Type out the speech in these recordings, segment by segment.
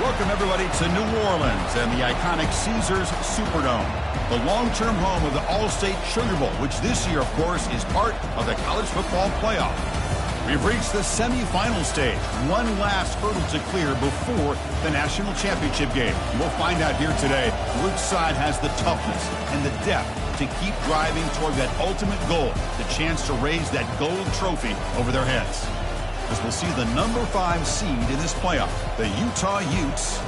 Welcome, everybody, to New Orleans and the iconic Caesars Superdome, the long-term home of the All-State Sugar Bowl, which this year, of course, is part of the college football playoff. We've reached the semifinal stage, one last hurdle to clear before the national championship game. We'll find out here today which side has the toughness and the depth to keep driving toward that ultimate goal, the chance to raise that gold trophy over their heads. As we'll see the number 5 seed in this playoff, the Utah Utes,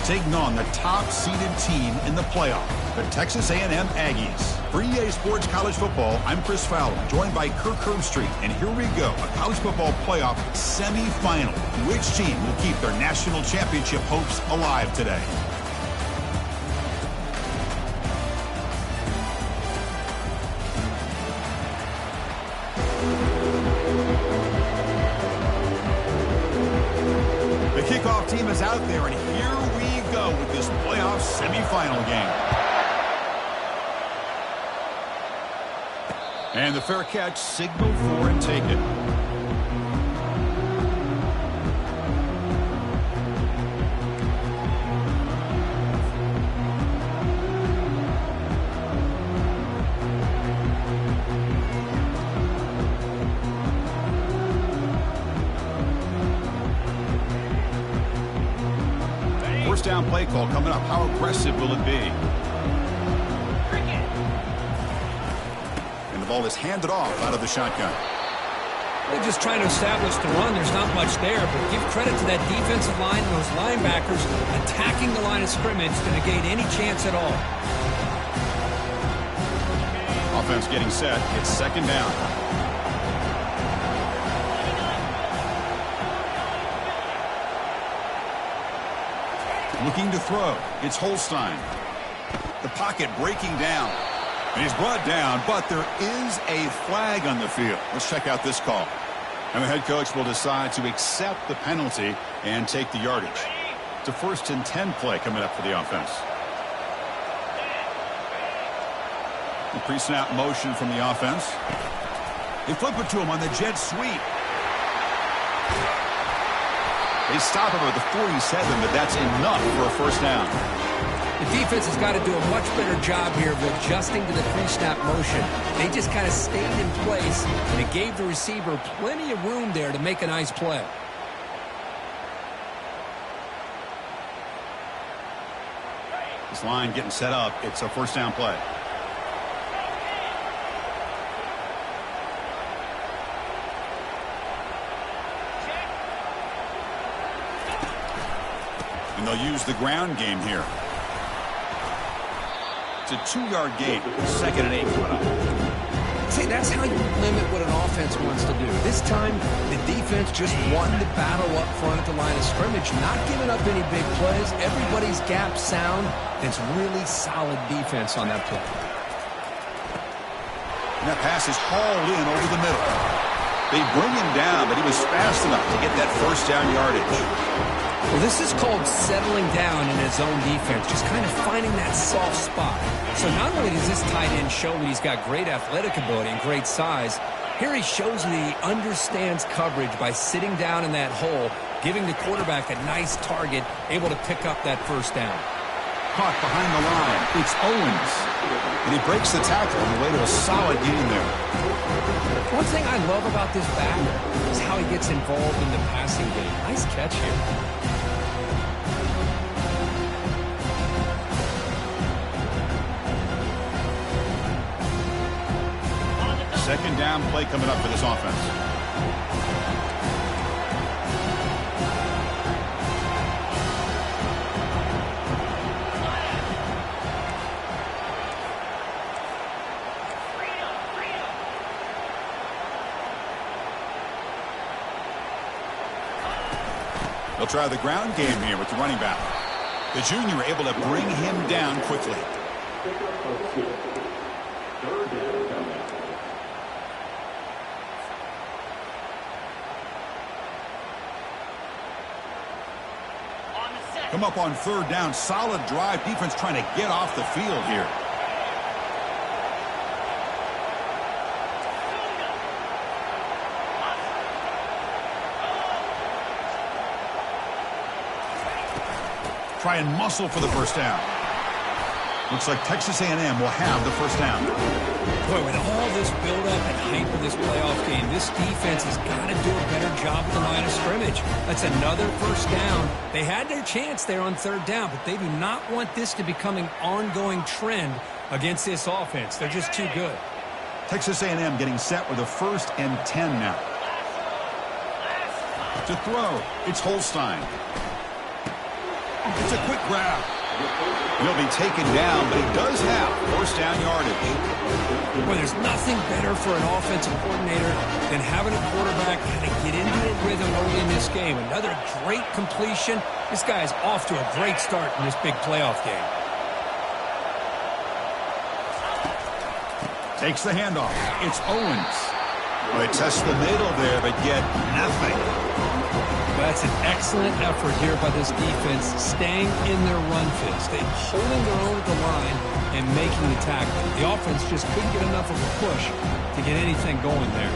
taking on the top-seeded team in the playoff, the Texas A&M Aggies. For EA Sports College Football, I'm Chris Fowler, joined by Kirk Herbstreit, and here we go, a college football playoff semifinal. Which team will keep their national championship hopes alive today? Kickoff team is out there, and here we go with this playoff semifinal game. And the fair catch, signal for and take it. First down play call coming up. How aggressive will it be? And the ball is handed off out of the shotgun. They're just trying to establish the run. There's not much there, but give credit to that defensive line and those linebackers attacking the line of scrimmage to negate any chance at all. Offense getting set. It's second down. Looking to throw. It's Holstein. The pocket breaking down. And he's brought down, but there is a flag on the field. Let's check out this call. And the head coach will decide to accept the penalty and take the yardage. It's a 1st and 10 play coming up for the offense. The pre-snap motion from the offense. They flip it to him on the jet sweep. They stop him at the 47, but that's enough for a first down. The defense has got to do a much better job here of adjusting to the pre-snap motion. They just kind of stayed in place, and it gave the receiver plenty of room there to make a nice play. This line getting set up. It's a first down play. And they'll use the ground game here. It's a 2-yard gain. 2nd and 8 coming up. See, that's how you limit what an offense wants to do. This time, the defense just won the battle up front at the line of scrimmage, not giving up any big plays. Everybody's gap sound. It's really solid defense on that play. And that pass is hauled in over the middle. They bring him down, but he was fast enough to get that first down yardage. Well, this is called settling down in his own defense, just kind of finding that soft spot. So not only does this tight end show that he's got great athletic ability and great size, here he shows that he understands coverage by sitting down in that hole, giving the quarterback a nice target, able to pick up that first down. Caught behind the line. It's Owens. And he breaks the tackle on the way to a solid gain there. One thing I love about this back is how he gets involved in the passing game. Nice catch here. Second down play coming up for this offense. They'll try the ground game here with the running back. The junior able to bring him down quickly. Come up on third down. Solid drive. Defense trying to get off the field here. Try and muscle for the first down. Looks like Texas A&M will have the first down. Boy, with all this build-up and hype of this playoff game, this defense has got to do a better job at the line of scrimmage. That's another first down. They had their chance there on third down, but they do not want this to become an ongoing trend against this offense. They're just too good. Texas A&M getting set with a 1st and 10 now. To throw, it's Holstein. It's a quick grab. He'll be taken down, but he does have first down yardage. Well, there's nothing better for an offensive coordinator than having a quarterback kind of get into a rhythm early in this game. Another great completion. This guy's off to a great start in this big playoff game. Takes the handoff. It's Owens. Well, they test the middle there, but get nothing. That's an excellent effort here by this defense, staying in their run fits. They're holding their own at the line and making the tackle. The offense just couldn't get enough of a push to get anything going there.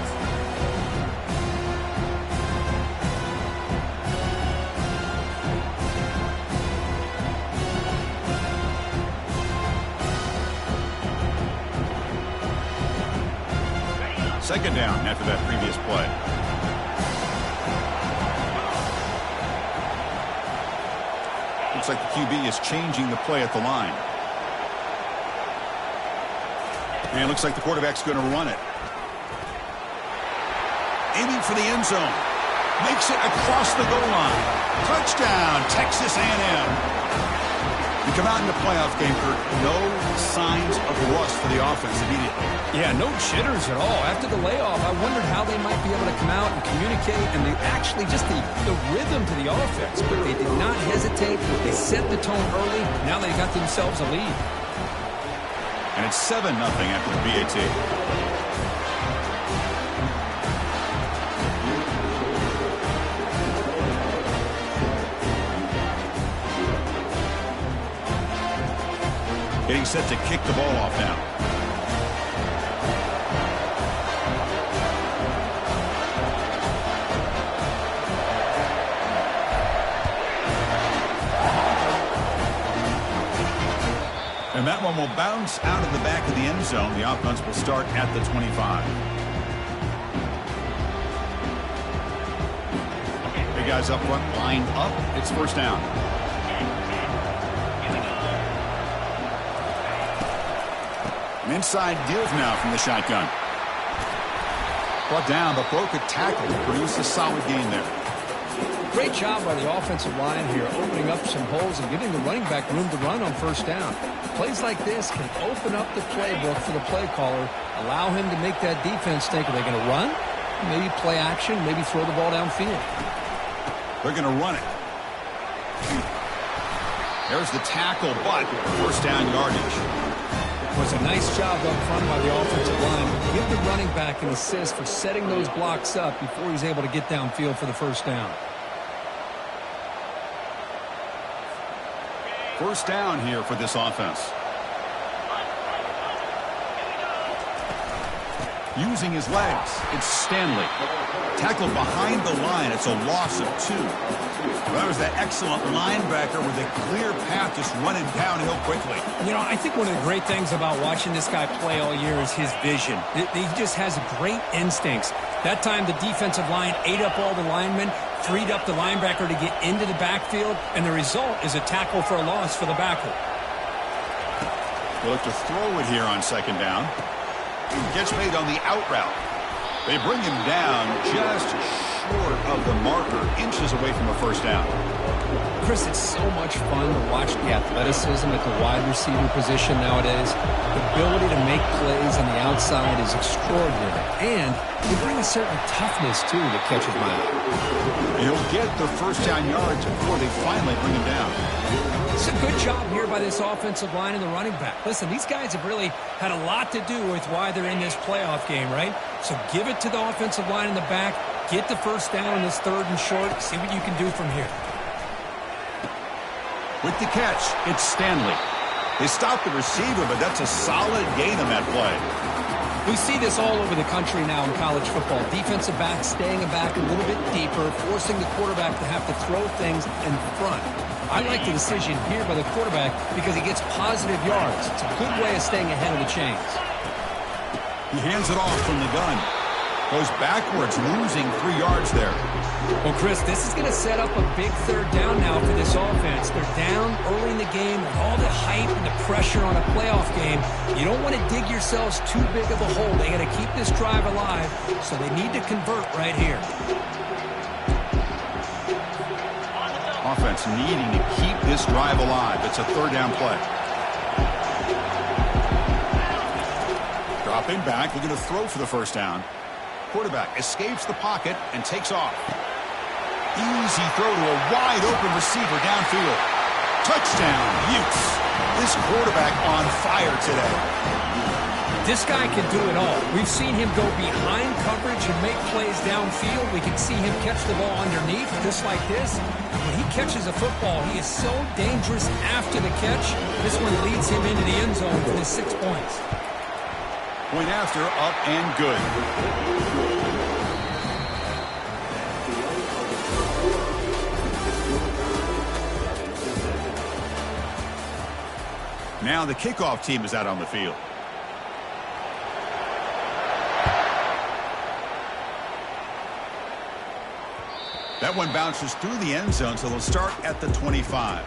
Second down after that previous play. Looks like the QB is changing the play at the line. And it looks like the quarterback's going to run it. Aiming for the end zone. Makes it across the goal line. Touchdown, Texas A&M. You come out in the playoff game, Kurt, no signs of rust for the offense immediately. Yeah, no jitters at all. After the layoff, I wondered how they might be able to come out and communicate, and they actually just the rhythm to the offense. But they did not hesitate. They set the tone early. Now they got themselves a lead. And it's 7-0 after the BAT. Getting set to kick the ball off now. And that one will bounce out of the back of the end zone. The offense will start at the 25. Big guys up front, lined up. It's first down. An inside give now from the shotgun. Brought down, but broke a tackle to produce a solid gain there. Great job by the offensive line here, opening up some holes and giving the running back room to run on first down. Plays like this can open up the playbook for the play caller, allow him to make that defense think, are they going to run? Maybe play action, maybe throw the ball downfield. They're going to run it. There's the tackle, but first down yardage. It was a nice job up front by the offensive line. Give the running back an assist for setting those blocks up before he's able to get downfield for the first down. First down here for this offense. Using his legs, it's Stanley. Tackled behind the line. It's a loss of 2. Well, that was that excellent linebacker with a clear path just running downhill quickly. You know, I think one of the great things about watching this guy play all year is his vision. He just has great instincts. That time the defensive line ate up all the linemen, freed up the linebacker to get into the backfield, and the result is a tackle for a loss for the backer. They'll look to throw it here on second down. Gets made on the out route. They bring him down just short of the marker, inches away from a first down. Chris, it's so much fun to watch the athleticism at the wide receiver position nowadays. The ability to make plays on the outside is extraordinary. And they bring a certain toughness, too, that catches my eye. He'll get the first down yards before they finally bring him down. It's a good job here by this offensive line and the running back. Listen, these guys have really had a lot to do with why they're in this playoff game, right? So give it to the offensive line in the back. Get the first down in this 3rd and short. See what you can do from here. With the catch, it's Stanley. They stopped the receiver, but that's a solid gain on that play. We see this all over the country now in college football. Defensive backs staying back a little bit deeper, forcing the quarterback to have to throw things in front. I like the decision here by the quarterback because he gets positive yards. It's a good way of staying ahead of the chains. He hands it off from the gun. Goes backwards, losing 3 yards there. Well, Chris, this is going to set up a big 3rd down now for this offense. They're down early in the game with all the hype and the pressure on a playoff game. You don't want to dig yourselves too big of a hole. They got to keep this drive alive, so they need to convert right here. Offense needing to keep this drive alive. It's a 3rd down play. Dropping back, looking to throw for the first down. Quarterback escapes the pocket and takes off. Easy throw to a wide-open receiver downfield. Touchdown, Utes. This quarterback on fire today. This guy can do it all. We've seen him go behind coverage and make plays downfield. We can see him catch the ball underneath, just like this. When he catches a football, he is so dangerous after the catch. This one leads him into the end zone for the 6 points. Point after, up and good. Now the kickoff team is out on the field. That one bounces through the end zone, so they'll start at the 25.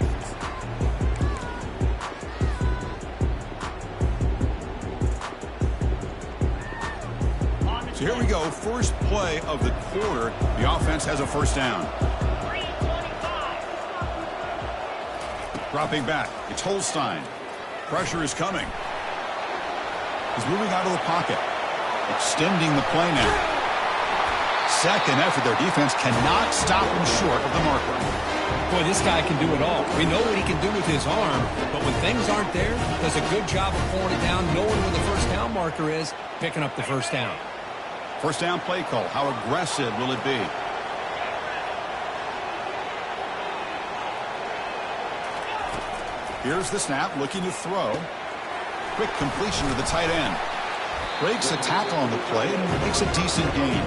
So here we go, first play of the quarter. The offense has a first down. Dropping back, it's Holstein. Pressure is coming. He's moving out of the pocket. Extending the play now. Second effort, their defense cannot stop him short of the marker. Boy, this guy can do it all. We know what he can do with his arm, but when things aren't there, does a good job of pulling it down, knowing where the first down marker is, picking up the first down. First down play call. How aggressive will it be? Here's the snap, looking to throw. Quick completion to the tight end. Breaks a tackle on the play and makes a decent gain.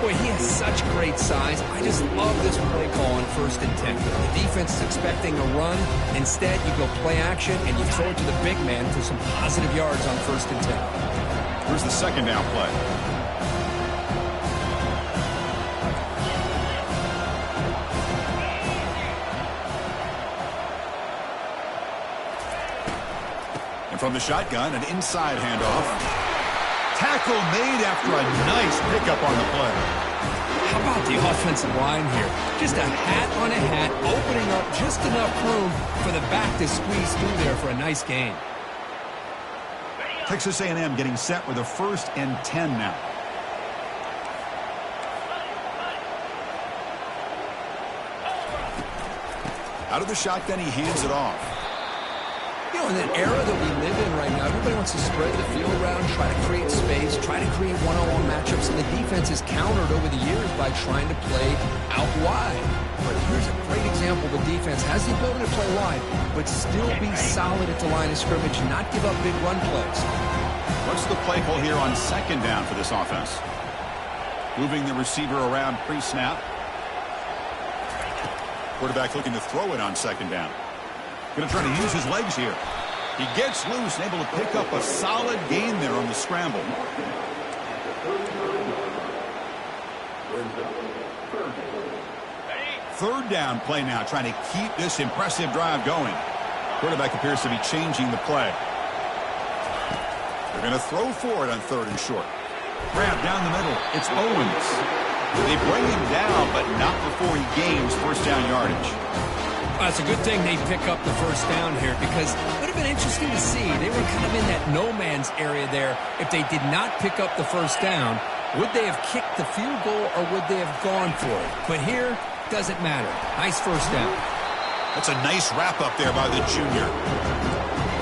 Boy, he has such great size. I just love this play call on 1st and 10. The defense is expecting a run. Instead, you go play action and you throw it to the big man for some positive yards on 1st and 10. Here's the second down play. From the shotgun, an inside handoff. Tackle made after a nice pickup on the play. How about the offensive line here? Just a hat on a hat, opening up just enough room for the back to squeeze through there for a nice gain. Texas A&M getting set with a 1st and 10 now. Out of the shotgun, he hands it off. You know, in the era that we live in right now, everybody wants to spread the field around, try to create space, try to create one-on-one matchups, and the defense is countered over the years by trying to play out wide. But here's a great example. The defense has the ability to play wide, but still be solid at the line of scrimmage, not give up big run plays. What's the play call here on 2nd down for this offense? Moving the receiver around pre-snap. Quarterback looking to throw it on 2nd down. Going to try to use his legs here. He gets loose and able to pick up a solid gain there on the scramble. Third down play now, trying to keep this impressive drive going. Quarterback appears to be changing the play. They're going to throw for it on 3rd and short. Grab down the middle. It's Owens. They bring him down, but not before he gains first down yardage. Well, it's a good thing they pick up the first down here because it would have been interesting to see. They were kind of in that no man's area there. If they did not pick up the first down, would they have kicked the field goal or would they have gone for it? But here, doesn't matter. Nice first down. That's a nice wrap-up there by the junior.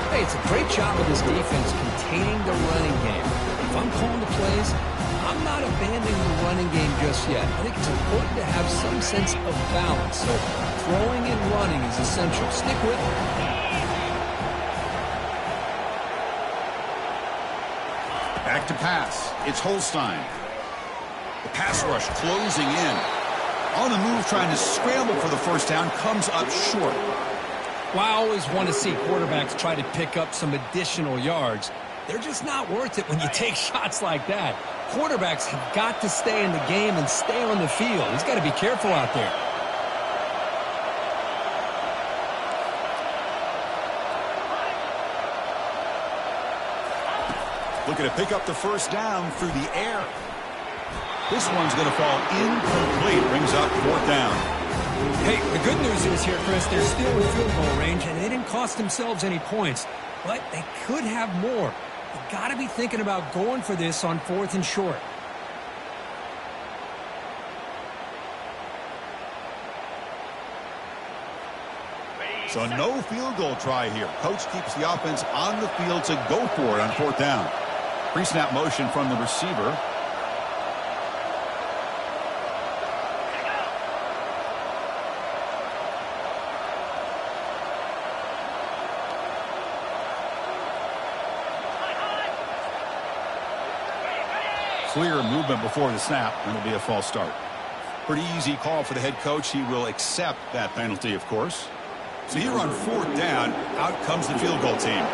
Hey, it's a great job of this defense containing the running game. If I'm calling the plays, I'm not abandoning the running game just yet. I think it's important to have some sense of balance. So throwing and running is essential. Stick with it. Back to pass. It's Holstein. The pass rush closing in. On the move, trying to scramble for the first down, comes up short. Well, I always want to see quarterbacks try to pick up some additional yards. They're just not worth it when you take shots like that. Quarterbacks have got to stay in the game and stay on the field. He's got to be careful out there. Looking to pick up the first down through the air. This one's going to fall incomplete. Brings up fourth down. Hey, the good news is here, Chris, they're still in field goal range, and they didn't cost themselves any points. But they could have more. You've got to be thinking about going for this on 4th and short. So no field goal try here. Coach keeps the offense on the field to go for it on 4th down. Pre-snap motion from the receiver. Clear movement before the snap, and it'll be a false start. Pretty easy call for the head coach. He will accept that penalty, of course. So here on 4th down, out comes the field goal team.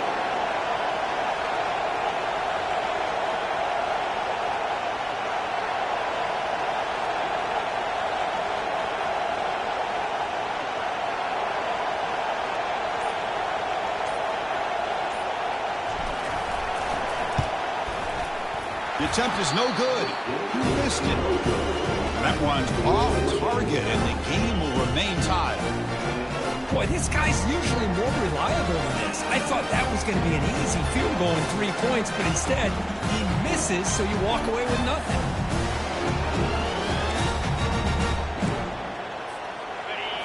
The attempt is no good. He missed it. That one's off target, and the game will remain tied. Boy, this guy's usually more reliable than this. I thought that was going to be an easy field goal in 3 points, but instead, he misses, so you walk away with nothing.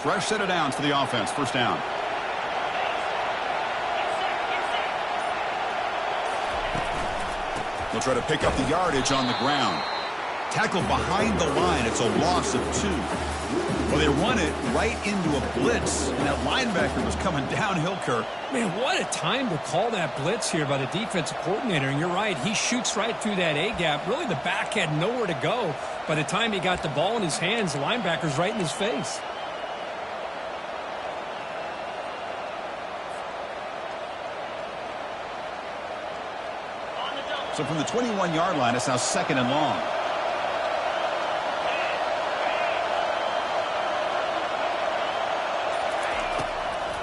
Fresh set of downs for the offense. First down. They'll try to pick up the yardage on the ground. Tackled behind the line. It's a loss of 2. Well, they run it right into a blitz, and that linebacker was coming downhill, Kirk. Man, what a time to call that blitz here by the defensive coordinator. And you're right, he shoots right through that A-gap. Really, the back had nowhere to go. By the time he got the ball in his hands, the linebacker's right in his face. So from the 21-yard line, it's now 2nd and long.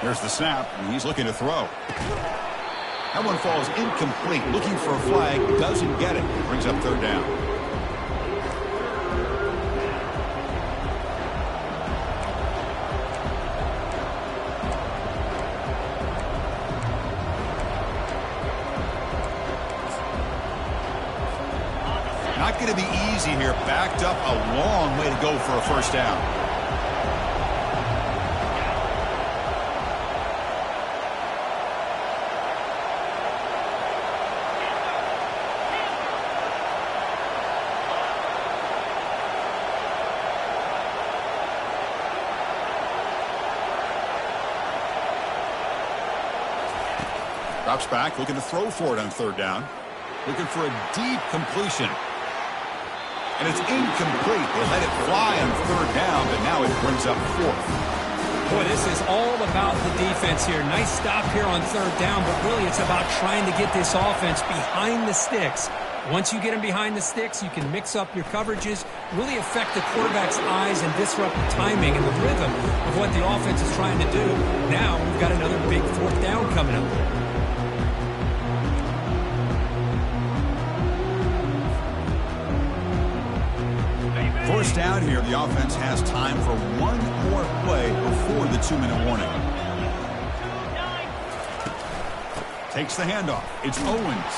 There's the snap, and he's looking to throw. That one falls incomplete. Looking for a flag, doesn't get it. Brings up 3rd down. Not going to be easy here. Backed up a long way to go for a first down. Drops back, looking to throw for it on 3rd down. Looking for a deep completion. And it's incomplete. They let it fly on 3rd down, but now it brings up 4th. Boy, this is all about the defense here. Nice stop here on 3rd down, but really it's about trying to get this offense behind the sticks. Once you get them behind the sticks, you can mix up your coverages, really affect the quarterback's eyes and disrupt the timing and the rhythm of what the offense is trying to do. Now we've got another big 4th down coming up. First down here, the offense has time for one more play before the 2-minute warning. Takes the handoff. It's Owens.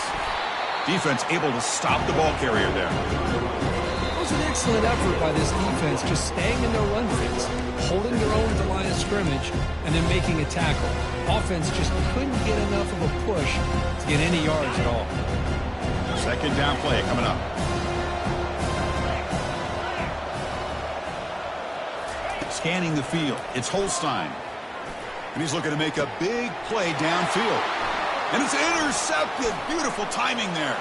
Defense able to stop the ball carrier there. It was an excellent effort by this defense, just staying in their run fence, holding their own at the line of scrimmage, and then making a tackle. Offense just couldn't get enough of a push to get any yards at all. Second down play coming up. Scanning the field. It's Holstein. And he's looking to make a big play downfield. And it's intercepted. Beautiful timing there.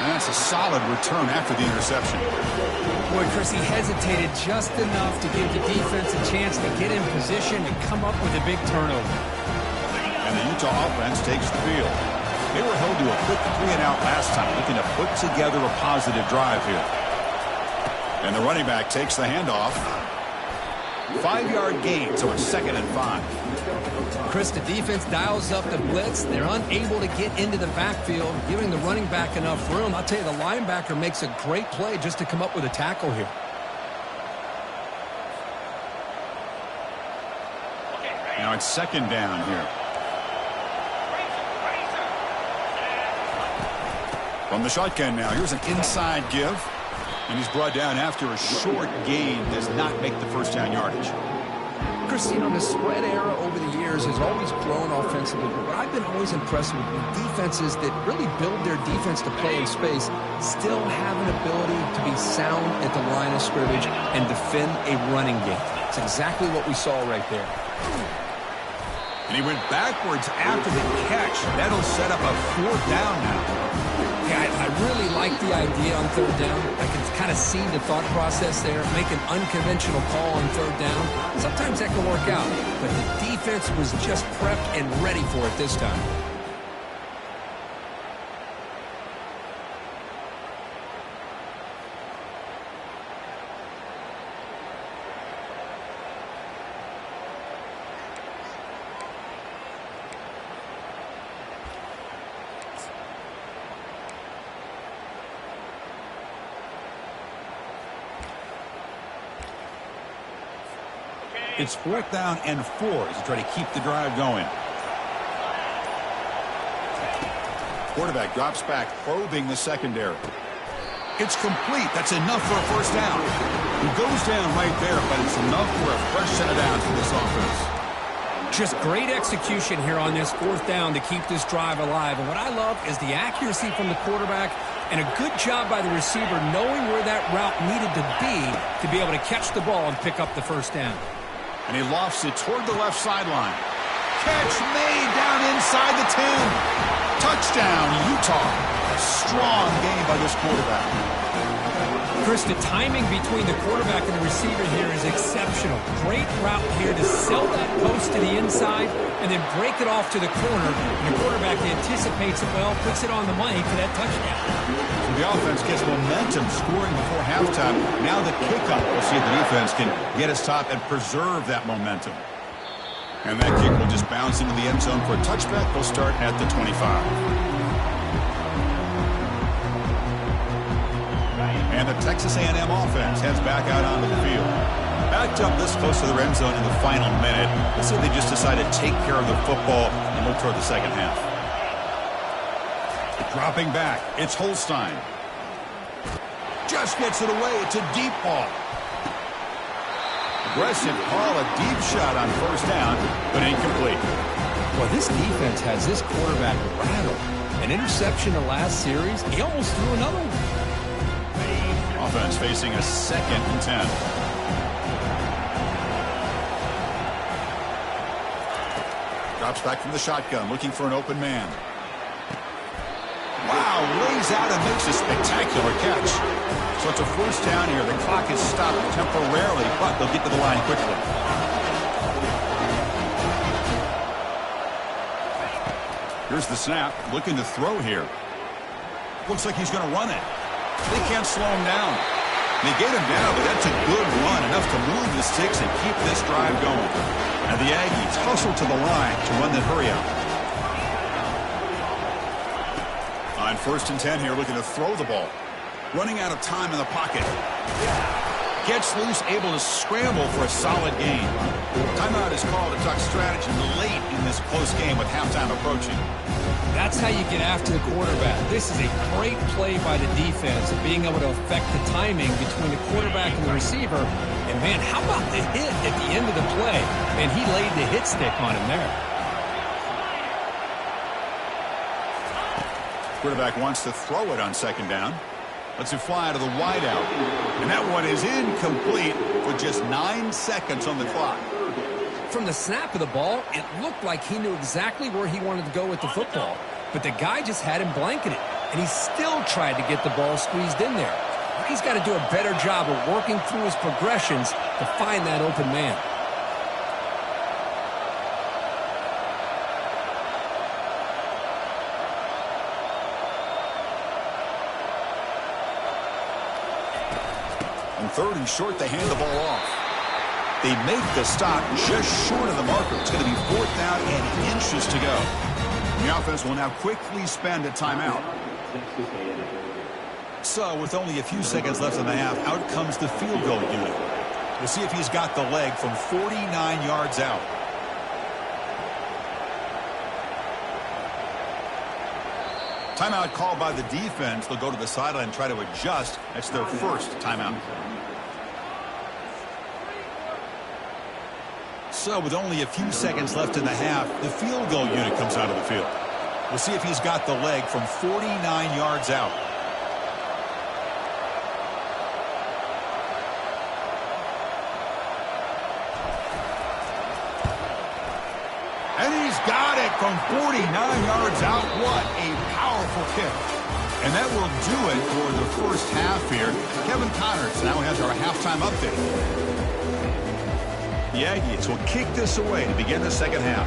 And that's a solid return after the interception. Boy, Chris, he hesitated just enough to give the defense a chance to get in position and come up with a big turnover. And the Utah offense takes the field. They were held to a quick 3-and-out last time, looking to put together a positive drive here. And the running back takes the handoff. 5-yard gain, so it's 2nd and 5. Chris, the defense dials up the blitz. They're unable to get into the backfield, giving the running back enough room. I'll tell you, the linebacker makes a great play just to come up with a tackle here. Now it's 2nd down here. From the shotgun now, here's an inside give. And he's brought down after a short gain. Does not make the first down yardage. Chris, you know, the spread era over the years has always grown offensively. But what I've been always impressed with defenses that really build their defense to play in space still have an ability to be sound at the line of scrimmage and defend a running game. It's exactly what we saw right there. And he went backwards after the catch. That'll set up a 4th down now. Yeah, I really like the idea on 3rd down. I can kind of see the thought process there. Make an unconventional call on 3rd down. Sometimes that can work out, but the defense was just prepped and ready for it this time. It's 4th down and 4 as they try to keep the drive going. Quarterback drops back, probing the secondary. It's complete. That's enough for a first down. He goes down right there, but it's enough for a fresh set of downs for this offense. Just great execution here on this 4th down to keep this drive alive. And what I love is the accuracy from the quarterback and a good job by the receiver knowing where that route needed to be able to catch the ball and pick up the first down. And he lofts it toward the left sideline. Catch made down inside the 10. Touchdown, Utah. A strong game by this quarterback. Chris, the timing between the quarterback and the receiver here is exceptional. Great route here to sell that post to the inside and then break it off to the corner. And the quarterback anticipates it well, puts it on the money for that touchdown. The offense gets momentum scoring before halftime. Now the kickoff. We'll see if the defense can get us top and preserve that momentum. And that kick will just bounce into the end zone for a touchback. They'll start at the 25. And the Texas A&M offense heads back out onto the field. Backed up this close to the end zone in the final minute. Let's see if they just decide to take care of the football and look toward the second half. Dropping back, it's Holstein. Just gets it away. It's a deep ball. Aggressive call, a deep shot on first down, but incomplete. Well, this defense has this quarterback rattled. An interception in the last series. He almost threw another one. Offense facing a 2nd and 10. Drops back from the shotgun, looking for an open man. Wow, lays out and makes a spectacular catch. So it's a first down here. The clock is stopped temporarily, but they'll get to the line quickly. Here's the snap, looking to throw here. Looks like he's going to run it. They can't slow him down. They get him down, but that's a good run, enough to move the sticks and keep this drive going. And the Aggies hustle to the line to run that hurry out. On 1st and 10 here, looking to throw the ball. Running out of time in the pocket. Gets loose, able to scramble for a solid gain. Timeout is called to talk strategy late in this close game with halftime approaching. That's how you get after the quarterback. This is a great play by the defense of being able to affect the timing between the quarterback and the receiver. And, man, how about the hit at the end of the play? And he laid the hit stick on him there. Quarterback wants to throw it on second down. Lets it fly to the wideout. And that one is incomplete with just 9 seconds on the clock. From the snap of the ball, it looked like he knew exactly where he wanted to go with the football. But the guy just had him blanketed. And he still tried to get the ball squeezed in there. He's got to do a better job of working through his progressions to find that open man. On 3rd and short, they hand the ball off. They make the stop just short of the marker. It's going to be 4th down and inches to go. The offense will now quickly spend a timeout. So with only a few seconds left in the half, out comes the field goal unit. We'll see if he's got the leg from 49 yards out. Timeout called by the defense. They'll go to the sideline and try to adjust. That's their first timeout. So with only a few seconds left in the half, the field goal unit comes out of the field. We'll see if he's got the leg from 49 yards out. And he's got it from 49 yards out. What a powerful kick. And that will do it for the first half here. Kevin Connors now has our halftime update. The Aggies will kick this away to begin the second half.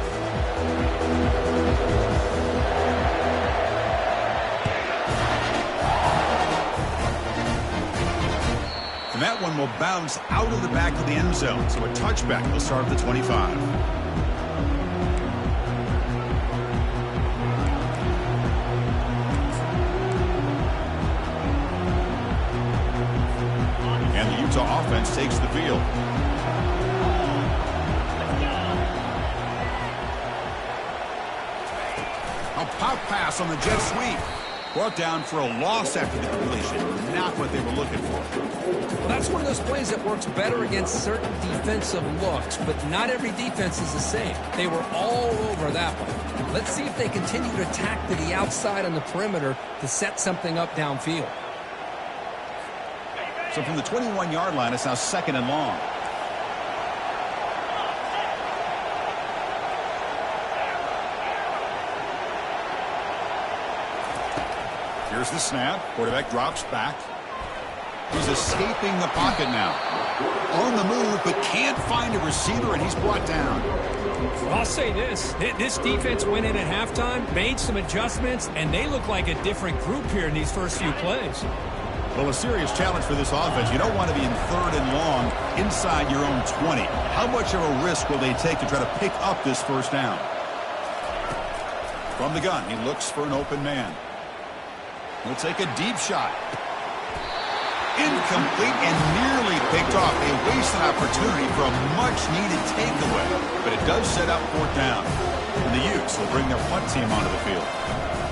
And that one will bounce out of the back of the end zone. So a touchback will start at the 25. And the Utah offense takes the field. A pop pass on the jet sweep. Brought down for a loss after the completion. Not what they were looking for. Well, that's one of those plays that works better against certain defensive looks, but not every defense is the same. They were all over that one. Let's see if they continue to attack to the outside on the perimeter to set something up downfield. So from the 21-yard line, it's now 2nd and long. Here's the snap. Quarterback drops back. He's escaping the pocket now. On the move, but can't find a receiver, and he's brought down. Well, I'll say this. This defense went in at halftime, made some adjustments, and they look like a different group here in these first few plays. Well, a serious challenge for this offense. You don't want to be in 3rd and long inside your own 20. How much of a risk will they take to try to pick up this first down? From the gun, he looks for an open man. He'll take a deep shot. Incomplete and nearly picked off. They waste an opportunity for a much-needed takeaway. But it does set up 4th down. And the Utes will bring their punt team onto the field.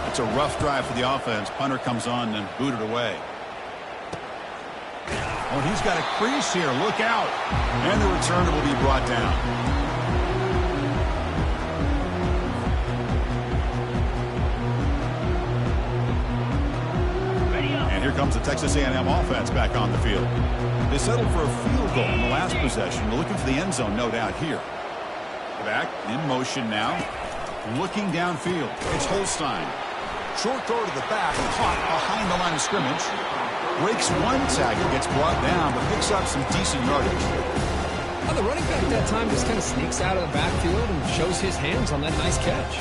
It's a rough drive for the offense. Punter comes on and booted away. Oh, he's got a crease here. Look out. And the returner will be brought down. Here comes the Texas A&M offense back on the field. They settled for a field goal in the last possession. They're looking for the end zone, no doubt, here. Back in motion now. Looking downfield. It's Holstein. Short throw to the back. Caught behind the line of scrimmage. Breaks one tackle, gets brought down, but picks up some decent yardage. Well, the running back that time just kind of sneaks out of the backfield and shows his hands on that nice catch.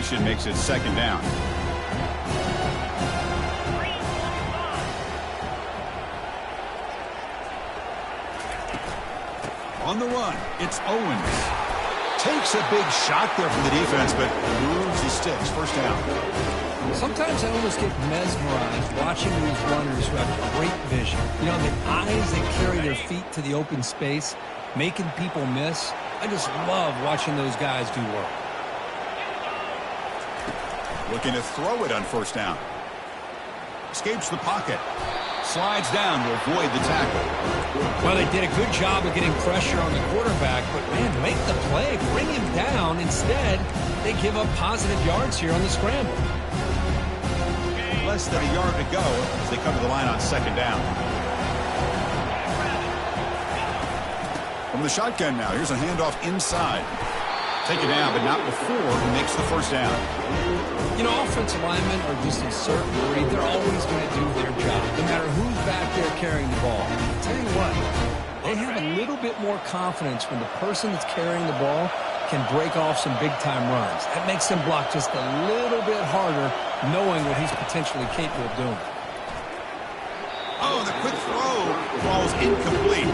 completion makes it second down. On the run, it's Owens. Takes a big shot there from the defense, but moves the sticks. First down. Sometimes I almost get mesmerized watching these runners who have great vision. You know, the eyes that carry their feet to the open space, making people miss. I just love watching those guys do work. Looking to throw it on first down. Escapes the pocket. Slides down to avoid the tackle. Well, they did a good job of getting pressure on the quarterback, but, man, make the play. Bring him down. Instead, they give up positive yards here on the scramble. Less than a yard to go as they come to the line on second down. From the shotgun now, here's a handoff inside. Take it down, but not before he makes the first down. You know, offensive linemen are just a certain breed. They're always going to do their job, no matter who's back there carrying the ball. I'll tell you what, they have a little bit more confidence when the person that's carrying the ball can break off some big-time runs. That makes them block just a little bit harder, knowing what he's potentially capable of doing. Oh, the quick throw falls incomplete.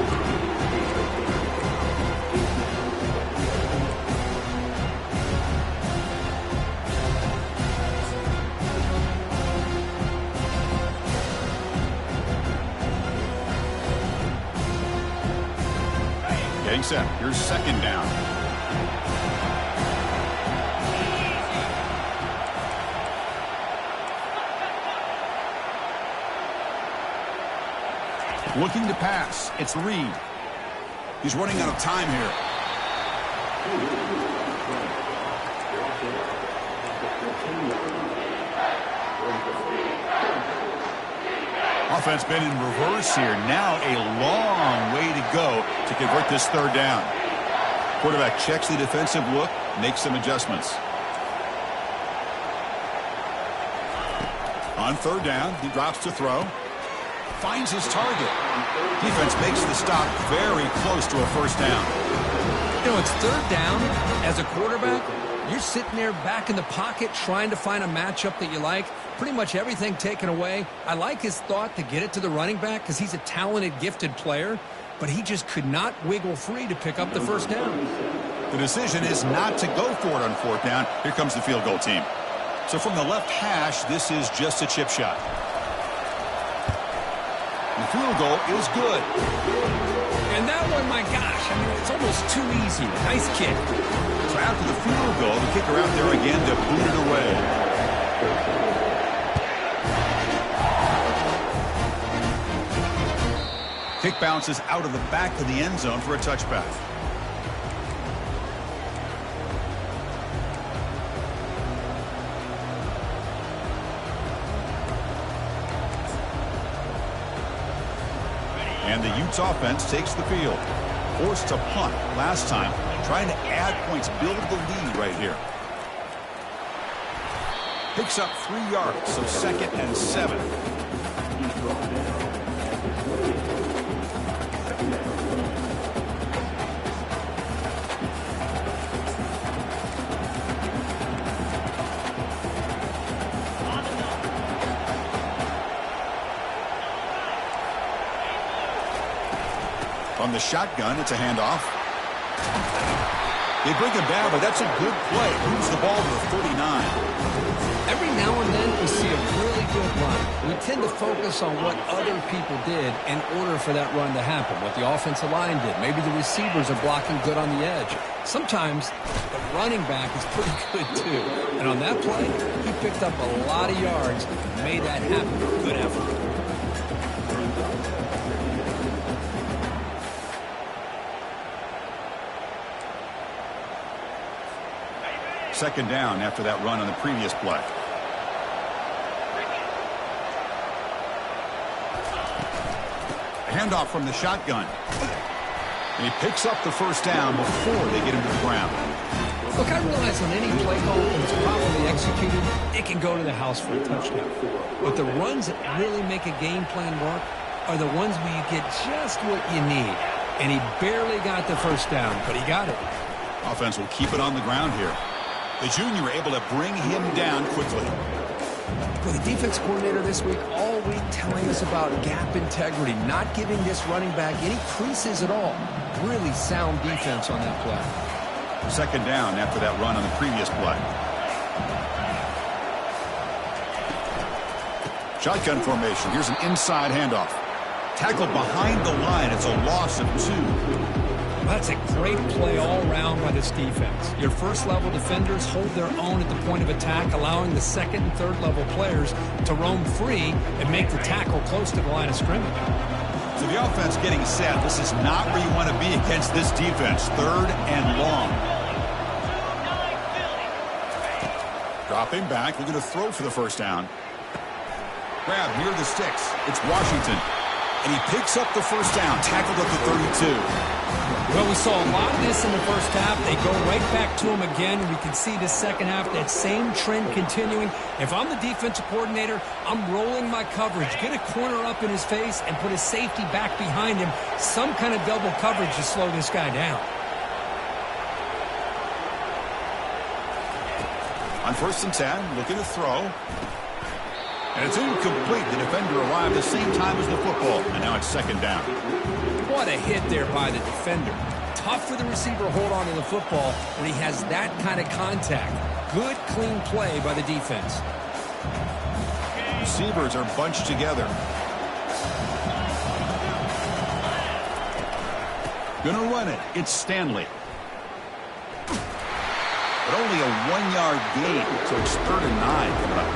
Getting set. Here's second down. Looking to pass. It's Reed. He's running out of time here. Offense been in reverse here. Now a long way to go to convert this third down. Quarterback checks the defensive look, makes some adjustments. On third down, he drops to throw. Finds his target. Defense makes the stop very close to a first down. You know, it's third down. As a quarterback, you're sitting there back in the pocket trying to find a matchup that you like. Pretty much everything taken away. I like his thought to get it to the running back because he's a talented, gifted player, but he just could not wiggle free to pick up the first down. The decision is not to go for it on fourth down. Here comes the field goal team. So from the left hash, this is just a chip shot. The field goal is good. And that one, my gosh, I mean, it's almost too easy. Nice kick. So after the field goal, the kicker out there again to boot it away. Kick bounces out of the back of the end zone for a touchback. And the Utes offense takes the field. Forced to punt last time, trying to add points, build the lead right here. Picks up 3 yards, so 2nd and 7. From the shotgun, it's a handoff. They bring him down, but that's a good play. Moves the ball to the 39. Every now and then we see a really good run. We tend to focus on what other people did in order for that run to happen, what the offensive line did. Maybe the receivers are blocking good on the edge. Sometimes the running back is pretty good too. And on that play, he picked up a lot of yards and made that happen. Good effort. Second down after that run on the previous play. A handoff from the shotgun. And he picks up the first down before they get him to the ground. Look, I realize on any play call, when it's properly executed, it can go to the house for a touchdown. But the runs that really make a game plan work are the ones where you get just what you need. And he barely got the first down, but he got it. Offense will keep it on the ground here. The junior able to bring him down quickly. Well, the defense coordinator this week all week telling us about gap integrity, not giving this running back any creases at all. Really sound defense on that play. Second down after that run on the previous play. Shotgun formation. Here's an inside handoff. Tackled behind the line. It's a loss of 2. That's a great play all around by this defense. Your first-level defenders hold their own at the point of attack, allowing the second and third-level players to roam free and make the tackle close to the line of scrimmage. So the offense getting set. This is not where you want to be against this defense. Third and long. Dropping back. We're going to throw for the first down. Grab near the sticks. It's Washington. And he picks up the first down, tackled at the 32. Well, we saw a lot of this in the first half. They go right back to him again. We can see the second half, that same trend continuing. If I'm the defensive coordinator, I'm rolling my coverage. Get a corner up in his face and put a safety back behind him. Some kind of double coverage to slow this guy down. On 1st and 10, looking to throw. And it's incomplete. The defender arrived the same time as the football. And now it's second down. What a hit there by the defender. Tough for the receiver to hold on to the football when he has that kind of contact. Good, clean play by the defense. Receivers are bunched together. Gonna run it. It's Stanley. But only a 1-yard gain, so it's 3rd and 9 coming up.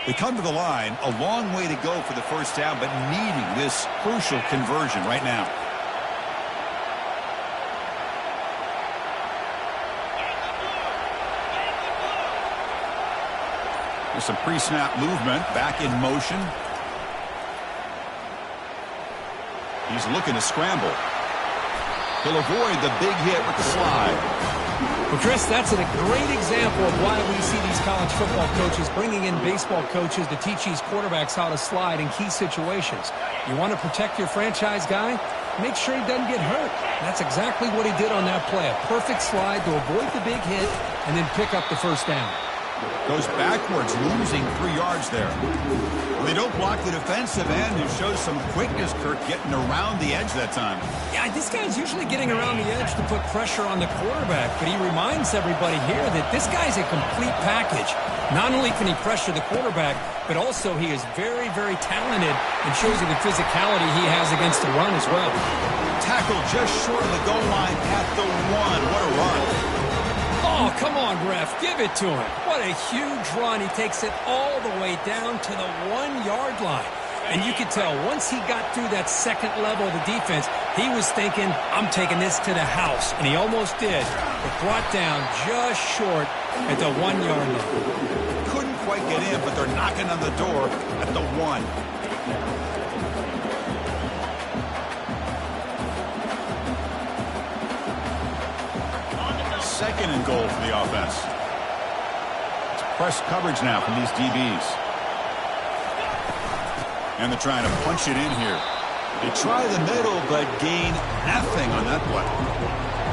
They come to the line, a long way to go for the first down, but needing this crucial conversion right now. There's some pre-snap movement, back in motion. He's looking to scramble. He'll avoid the big hit with the slide. Well, Chris, that's a great example of why we see these college football coaches bringing in baseball coaches to teach these quarterbacks how to slide in key situations. You want to protect your franchise guy? Make sure he doesn't get hurt. That's exactly what he did on that play. A perfect slide to avoid the big hit and then pick up the first down. Goes backwards, losing 3 yards there. Well, they don't block the defensive end, who shows some quickness, Kirk, getting around the edge that time. Yeah, this guy's usually getting around the edge to put pressure on the quarterback, but he reminds everybody here that this guy's a complete package. Not only can he pressure the quarterback, but also he is very, very talented and shows you the physicality he has against the run as well. Tackled just short of the goal line at the 1. What a run. Oh, come on, ref. Give it to him. What a huge run. He takes it all the way down to the 1-yard line. And you could tell once he got through that second level of the defense, he was thinking, I'm taking this to the house. And he almost did, but brought down just short at the 1-yard line. Couldn't quite get in, but they're knocking on the door at the 1. Second and goal for the offense. It's press coverage now from these DBs. And they're trying to punch it in here. They try the middle, but gain nothing on that play.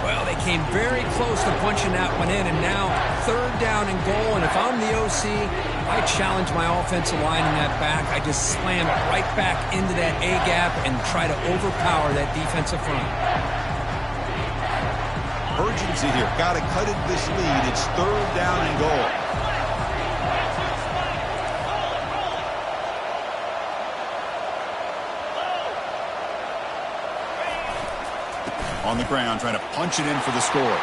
Well, they came very close to punching that one in, and now 3rd down and goal. And if I'm the OC, I challenge my offensive line in that back. I just slam it right back into that A-gap and try to overpower that defensive front. Urgency here. Got to cut it this lead. It's 3rd down and goal. On the ground, trying to punch it in for the score.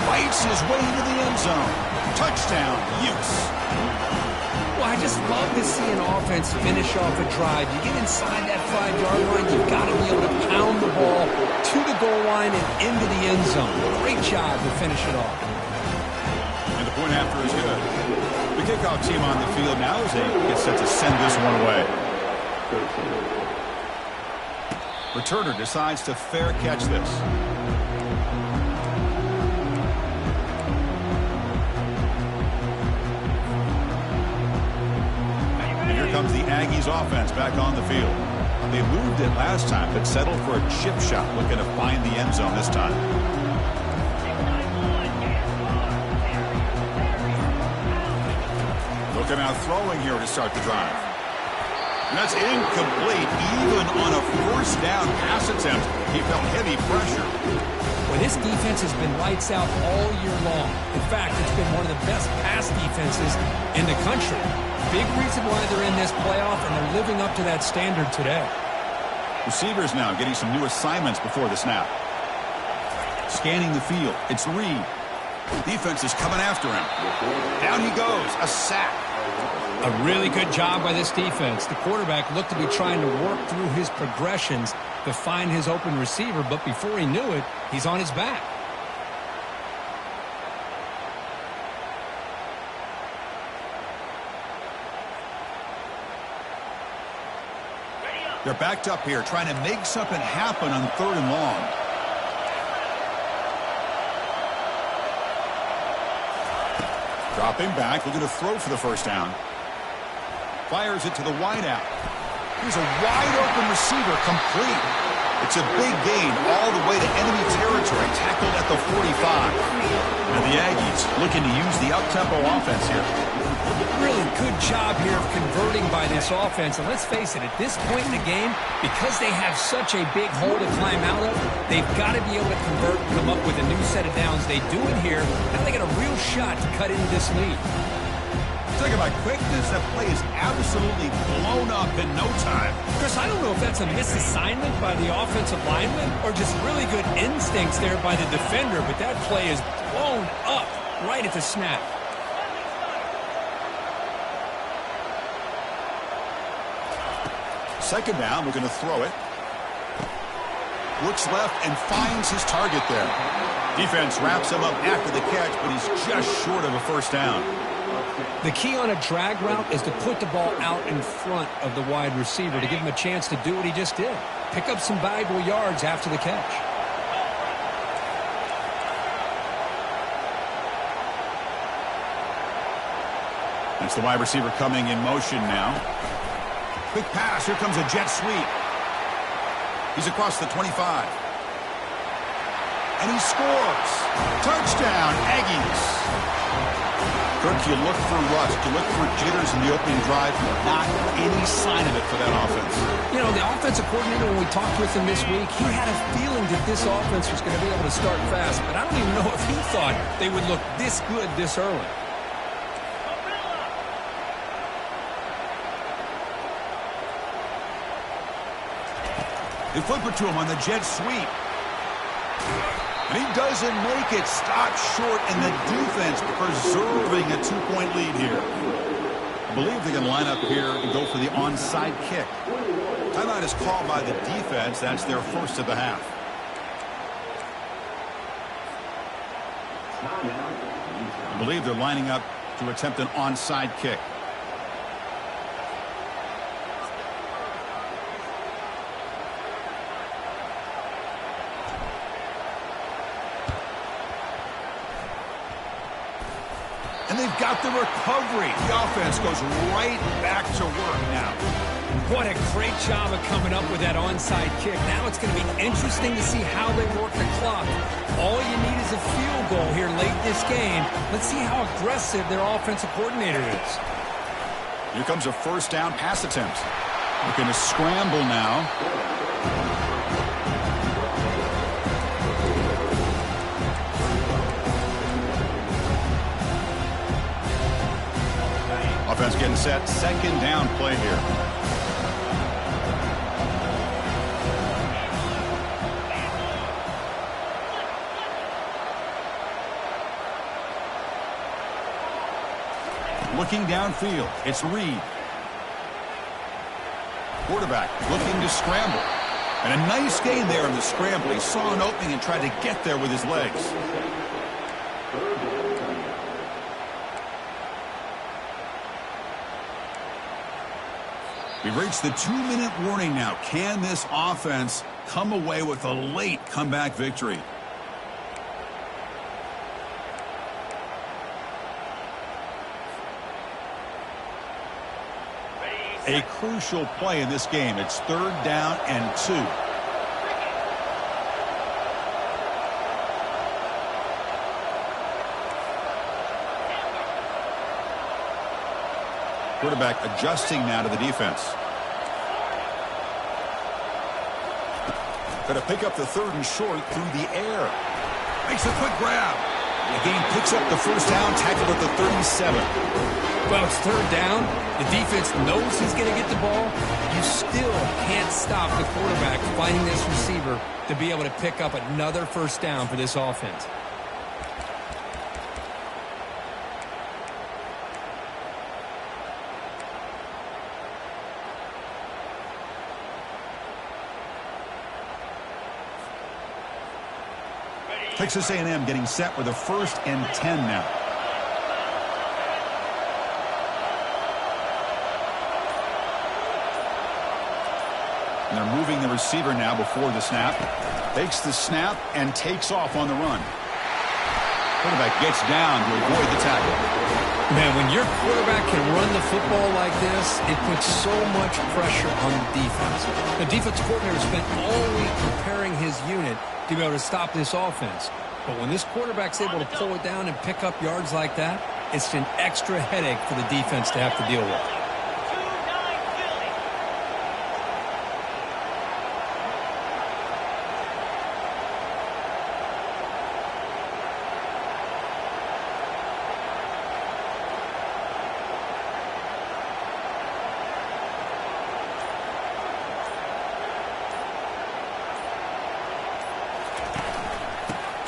Fights his way into the end zone. Touchdown, Utes. Well, I just love to see an offense finish off a drive. You get inside that 5-yard line, you've got to be able to pound the ball to the goal line and into the end zone. Great job to finish it off. And the point after is good. The kickoff team on the field now as they get set to send this one away. Returner decides to fair catch this. And here comes the Aggies offense back on the field. They moved it last time, but settled for a chip shot, looking to find the end zone this time. Looking out throwing here to start the drive. And that's incomplete. Even on a first down pass attempt, he felt heavy pressure. Well, this defense has been lights out all year long. In fact, it's been one of the best pass defenses in the country. Big reason why they're in this playoff, and they're living up to that standard today. Receivers now getting some new assignments before the snap. Scanning the field. It's Reed. Defense is coming after him. Down he goes. A sack. A really good job by this defense. The quarterback looked to be trying to work through his progressions to find his open receiver, but before he knew it, he's on his back. They're backed up here, trying to make something happen on 3rd and long. Dropping back, looking to throw for the first down. Fires it to the wideout. Here's a wide-open receiver, complete. It's a big gain all the way to enemy territory, tackled at the 45. And the Aggies looking to use the up-tempo offense here. Really good job here of converting by this offense. And let's face it, at this point in the game, because they have such a big hole to climb out of, they've got to be able to convert and come up with a new set of downs. They do it here. Now they got a real shot to cut into this lead. Talk about quickness. That play is absolutely blown up in no time. Chris, I don't know if that's a misassignment by the offensive lineman or just really good instincts there by the defender, but that play is blown up right at the snap. Second down, we're going to throw it. Looks left and finds his target there. Defense wraps him up after the catch, but he's just short of a first down. The key on a drag route is to put the ball out in front of the wide receiver to give him a chance to do what he just did. Pick up some valuable yards after the catch. That's the wide receiver coming in motion now. Quick pass. Here comes a jet sweep. He's across the 25. And he scores. Touchdown, Aggies. Kirk, you look for rust. You look for jitters in the opening drive. Not any sign of it for that offense. You know, the offensive coordinator, when we talked with him this week, he had a feeling that this offense was going to be able to start fast. But I don't even know if he thought they would look this good this early. They flip it to him on the jet sweep. And he doesn't make it. Stopped short, and the defense preserving a 2-point lead here. I believe they can line up here and go for the onside kick. Timeout is called by the defense. That's their first of the half. I believe they're lining up to attempt an onside kick. And they've got the recovery. The offense goes right back to work now. What a great job of coming up with that onside kick. Now it's going to be interesting to see how they work the clock. All you need is a field goal here late in this game. Let's see how aggressive their offensive coordinator is. Here comes a first down pass attempt. Looking to scramble now. Offense getting set. Second down play here. Looking downfield, it's Reed. Quarterback looking to scramble. And a nice gain there in the scramble. He saw an opening and tried to get there with his legs. We've reached the 2-minute warning now. Can this offense come away with a late comeback victory? A crucial play in this game. It's 3rd down and 2. Quarterback adjusting now to the defense. Going to pick up the 3rd and short through the air. Makes a quick grab. The game picks up the 1st down, tackled at the 37. Well, it's 3rd down. The defense knows he's going to get the ball. You still can't stop the quarterback finding this receiver to be able to pick up another 1st down for this offense. Texas A&M getting set with a 1st and 10 now. And they're moving the receiver now before the snap. Takes the snap and takes off on the run. Quarterback gets down to avoid the tackle. Man, when your quarterback can run the football like this, it puts so much pressure on the defense. The defensive coordinator spent all week preparing his unit to be able to stop this offense. But when this quarterback's able to pull it down and pick up yards like that, it's an extra headache for the defense to have to deal with.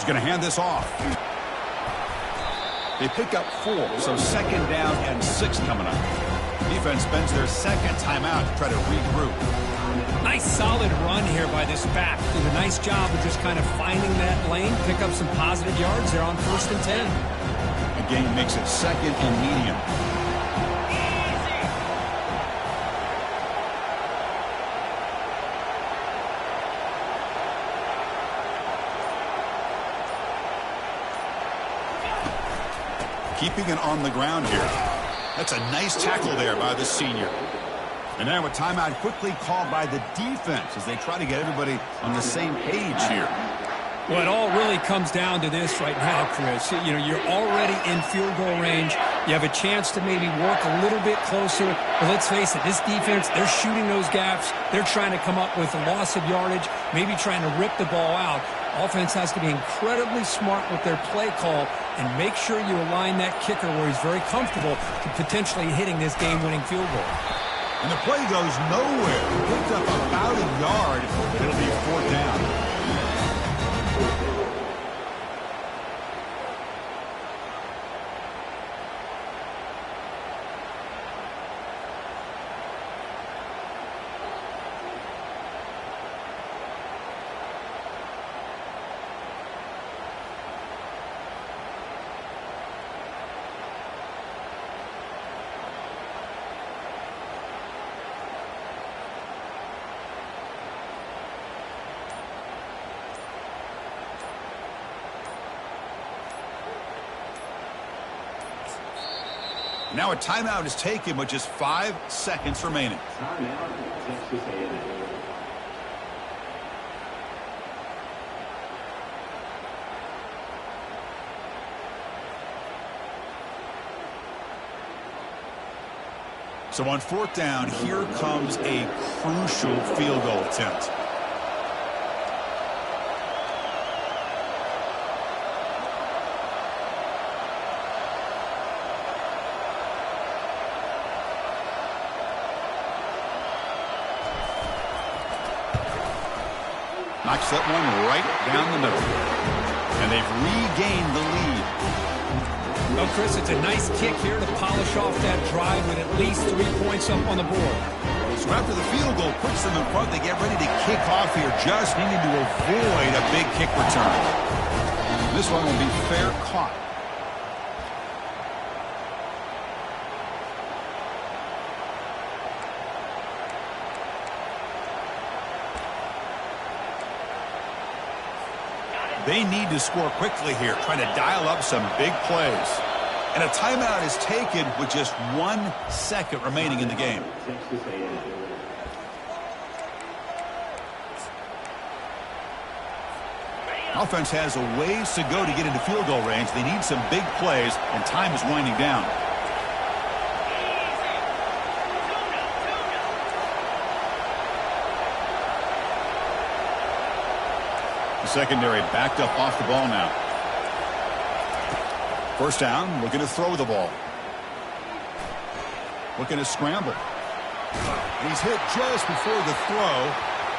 Going to hand this off. They pick up 4, so 2nd down and 6 coming up. Defense spends their 2nd timeout to try to regroup. Nice solid run here by this back. Did a nice job of just kind of finding that lane, pick up some positive yards there on 1st and 10. The game makes it 2nd and medium. Keeping it on the ground here. That's a nice tackle there by the senior. And now a timeout quickly called by the defense as they try to get everybody on the same page here. Well, it all really comes down to this right now, Chris. You know, you're already in field goal range. You have a chance to maybe work a little bit closer. But let's face it, this defense, they're shooting those gaps. They're trying to come up with a loss of yardage, maybe trying to rip the ball out. Offense has to be incredibly smart with their play call and make sure you align that kicker where he's very comfortable to potentially hitting this game-winning field goal. And the play goes nowhere. Picked up about a yard. It'll be 4th down. Now a timeout is taken with just 5 seconds remaining. So on 4th down, here comes a crucial field goal attempt. Knocks that one right down the middle. And they've regained the lead. Well, Chris, it's a nice kick here to polish off that drive with at least 3 points up on the board. So after the field goal puts them in front, they get ready to kick off here, just needing to avoid a big kick return. This one will be fair caught. They need to score quickly here, trying to dial up some big plays. And a timeout is taken with just 1 second remaining in the game. Offense has a ways to go to get into field goal range. They need some big plays, and time is winding down. The secondary backed up off the ball now. First down, looking to throw the ball. Looking to scramble. He's hit just before the throw.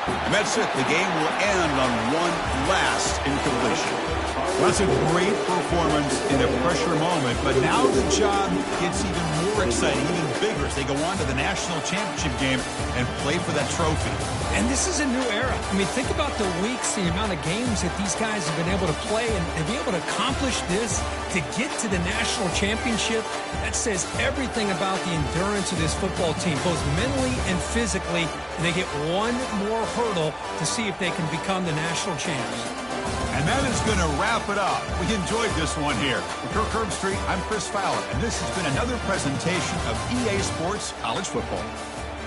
And that's it. The game will end on one last incompletion. Well, that's a great performance in a pressure moment, but now the job gets even more exciting, even bigger as they go on to the national championship game and play for that trophy. And this is a new era. I mean, think about the weeks, the amount of games that these guys have been able to play, and to be able to accomplish this, to get to the national championship, that says everything about the endurance of this football team, both mentally and physically. And they get one more hurdle to see if they can become the national champs. And that is going to wrap it up. We enjoyed this one here. For Kirk Herbstreit, I'm Chris Fowler, and this has been another presentation of EA Sports College Football.